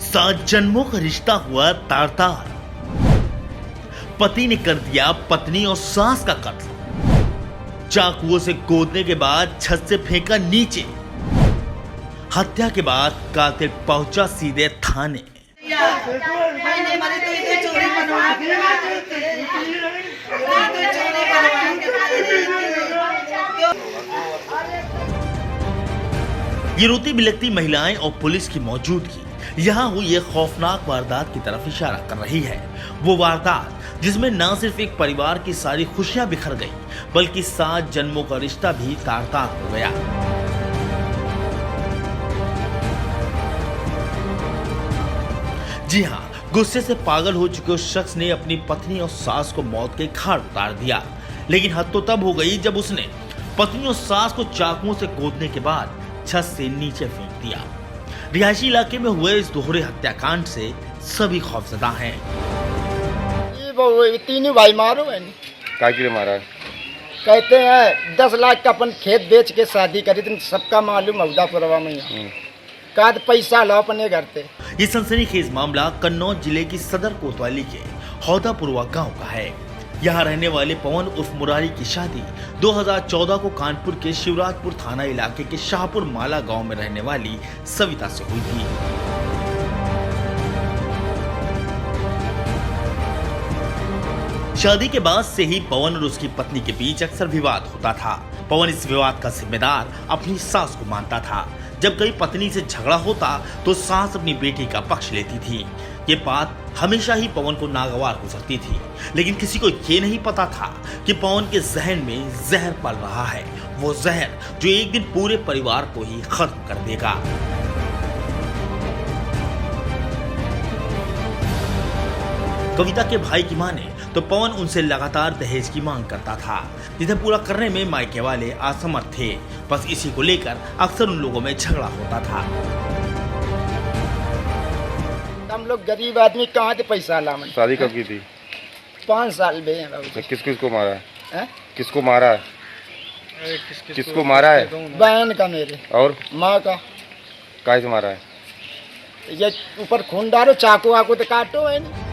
7 जन्मों का रिश्ता हुआ तार-तार। पति ने कर दिया पत्नी और सास का कत्ल। चाकुओं से गोदने के बाद छत से फेंका नीचे। हत्या के बाद कातिल पहुंचा सीधे थाने। ये रोती बिलखती महिलाएं और पुलिस की मौजूदगी यहाँ हुई एक खौफनाक वारदात की तरफ इशारा कर रही है। वो वारदात जिसमें न सिर्फ एक परिवार की सारी खुशियां बिखर गई, बल्कि 7 जन्मों का रिश्ता भी तार-तार हो गया। जी हाँ, गुस्से से पागल हो चुके उस शख्स ने अपनी पत्नी और सास को मौत के घाट उतार दिया। लेकिन हद तो तब हो गई जब उसने पत्नी और सास को चाकुओं से गोदने के बाद छत से नीचे फेंक दिया। रिहायशी इलाके में हुए इस दोहरे हत्याकांड से सभी खौफजदा हैं। ये तीनों भाई मारो है। क्या के लिए मारा है? कहते हैं 10 लाख का अपन खेत बेच के शादी करी, तुम सबका मालूम अवधापुरवा में का पैसा लो अपने घर से। ये सनसनीखेज मामला कन्नौज जिले की सदर कोतवाली के हौदापुरवा गांव का है। यहाँ रहने वाले पवन उर्फ मुरारी की शादी 2014 को कानपुर के शिवराजपुर थाना इलाके के शाहपुर माला गांव में रहने वाली सविता से हुई थी। शादी के बाद से ही पवन और उसकी पत्नी के बीच अक्सर विवाद होता था। पवन इस विवाद का जिम्मेदार अपनी सास को मानता था। जब कभी पत्नी से झगड़ा होता तो सास अपनी बेटी का पक्ष लेती थी। ये बात हमेशा ही पवन को नागवार हो सकती थी, लेकिन किसी को ये नहीं पता था कि पवन के जहन में जहर पल रहा है, वो जहर जो एक दिन पूरे परिवार को ही खत्म कर देगा। कविता के भाई की माने तो पवन उनसे लगातार दहेज की मांग करता था, जिसे पूरा करने में मायके वाले असमर्थ थे। बस इसी को लेकर अक्सर उन लोगों में झगड़ा होता था। हम लोग गरीब आदमी कहाँ से पैसा लावन। शादी कब की थी? 5 साल में। किसको मारा है? किसको मारा है? किसको मारा है? बहन का मेरे और माँ का। काय से मारा है? ये ऊपर खून डालो, चाकू वाकू तो काटो है नहीं।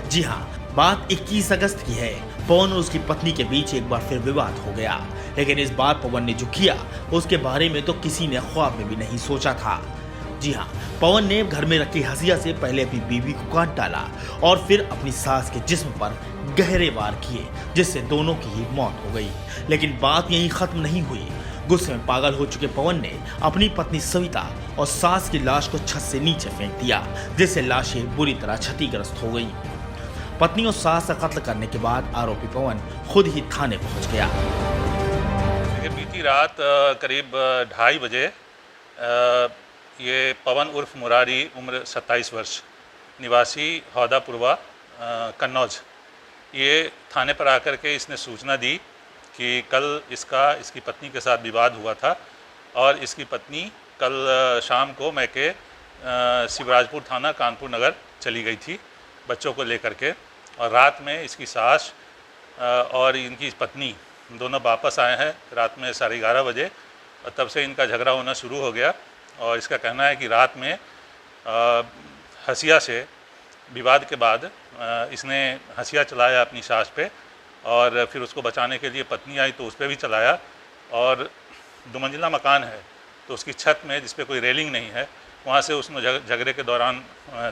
जी हाँ, बात 21 अगस्त की है। पवन और उसकी पत्नी के बीच एक बार फिर विवाद हो गया, लेकिन इस बार पवन ने जो किया उसके बारे में तो किसी ने ख्वाब में भी नहीं सोचा था। जी हाँ, पवन ने घर में रखी हसिया से पहले अपनी बीवी को काट डाला और फिर अपनी सास के जिस्म पर गहरे वार किए, जिससे दोनों की ही मौत हो गई। लेकिन बात यहीं खत्म नहीं हुई। गुस्से में पागल हो चुके पवन ने अपनी पत्नी सविता और सास की लाश को छत से नीचे फेंक दिया, जिससे लाशें बुरी तरह क्षतिग्रस्त हो गई। पत्नी और सास का कत्ल करने के बाद आरोपी पवन खुद ही थाने पहुंच गया। बीती रात करीब 2:30 बजे ये पवन उर्फ मुरारी, उम्र 27 वर्ष, निवासी हौदापुरवा कन्नौज, ये थाने पर आकर के इसने सूचना दी कि कल इसकी पत्नी के साथ विवाद हुआ था और इसकी पत्नी कल शाम को मैके शिवराजपुर थाना कानपुर नगर चली गई थी बच्चों को लेकर के, और रात में इसकी सास और इनकी पत्नी दोनों वापस आए हैं रात में 11:30 बजे, और तब से इनका झगड़ा होना शुरू हो गया। और इसका कहना है कि रात में हसिया से विवाद के बाद इसने हसिया चलाया अपनी सास पे, और फिर उसको बचाने के लिए पत्नी आई तो उस पर भी चलाया। और 2 मंजिला मकान है तो उसकी छत में, जिस पे कोई रेलिंग नहीं है, वहाँ से उसने झगड़े के दौरान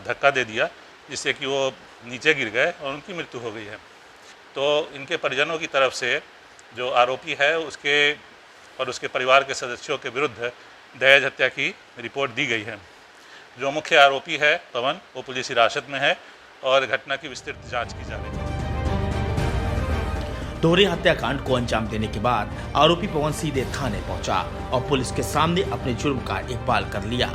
धक्का दे दिया, जिससे कि वो नीचे गिर गए और उनकी मृत्यु हो गई है। तो इनके परिजनों की तरफ से जो आरोपी है उसके और उसके परिवार के सदस्यों के विरुद्ध दहेज हत्या की रिपोर्ट दी गई है। जो मुख्य आरोपी है पवन, वो पुलिस हिरासत में है और घटना की विस्तृत जांच की जा रही है। दोहरे हत्याकांड को अंजाम देने के बाद आरोपी पवन सीधे थाने पहुंचा और पुलिस के सामने अपने जुर्म का इकबाल कर लिया।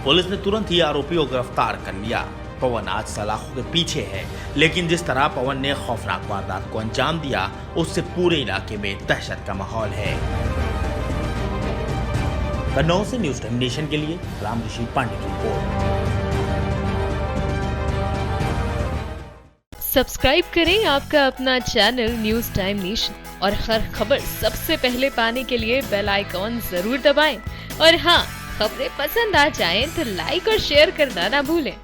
पुलिस ने तुरंत ही आरोपी को गिरफ्तार कर लिया। पवन आज सलाखों के पीछे है, लेकिन जिस तरह पवन ने खौफनाक वारदात को अंजाम दिया, उससे पूरे इलाके में दहशत का माहौल है। कन्नौज से न्यूज़ टाइम नेशन के लिए राम ऋषि पांडे की रिपोर्ट। सब्सक्राइब करें आपका अपना चैनल न्यूज़ टाइम नेशन और हर खबर सबसे पहले पाने के लिए बेल आइकॉन जरूर दबाएं। और हाँ, खबरें पसंद आ जाएं तो लाइक और शेयर करना ना भूलें।